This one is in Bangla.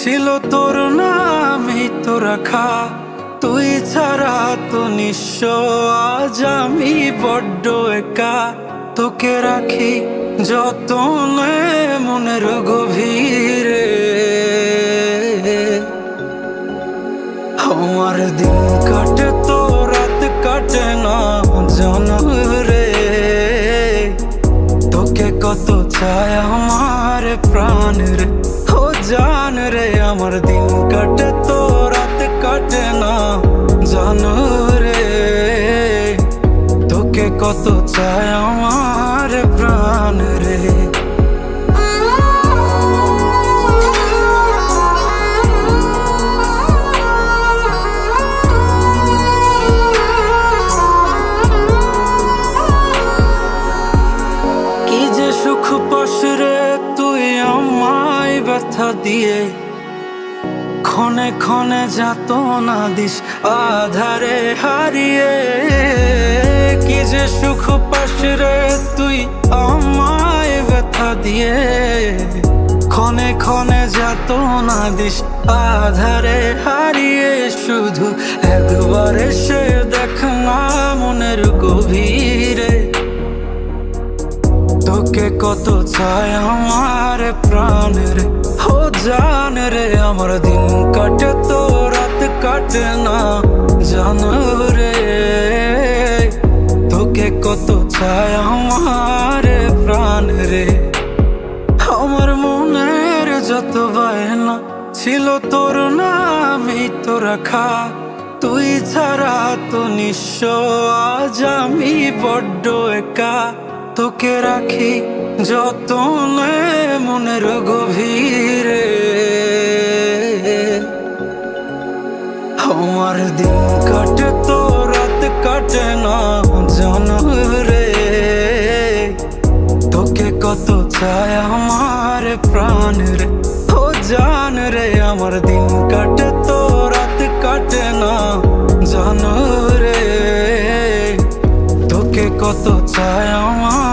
ছিল তোর নামই তো রাখা, তুই ছাড়া তো নিঃস্ব আজ আমি বড্ড একা। তোকে রাখি যতনে মনের গভীরে, আমার দিন কাটে তো রাত কাটে না জানো রে। তোকে কত চায় আমার প্রাণ রে, ও জান রে। আমার দিন কাটে তো রাত কাটে না জানো রে। তোকে কত চায় আমার প্রাণ রে। কি যে সুখ পাস রে তুই আমায় ব্যথা দিয়ে, ক্ষণে ক্ষণে যাতনা দিস আধারে হারিয়ে। কি যে সুখ পাস রে তুই আমায় ব্যথা দিয়ে, ক্ষণে ক্ষণে যাতনা দিস আধারে হারিয়ে। শুধু একবার এসে দেখ না মনের গভীরে, তোকে কত চায় আমার প্রাণ রে, ও জান রে। আমার দিন কাটে তো রাত কাটে না জানো রে। তোকে কত চায় আমার প্রাণ রে। আমার মনের যত বায়না ছিল তোর নামই তো রাখা, তুই ছাড়া তো নিঃস্ব আজ আমি বড্ড একা। তোকে রাখি যতনে মনের গভীরে, আমার দিন কাটে তো রাত কাটে না জানো রে। তোকে কত চায় আমার প্রাণ রে, ও জান রে। আমার দিন কাটে তো রাত কাটে না জানো রে। তোকে কত চায় আমার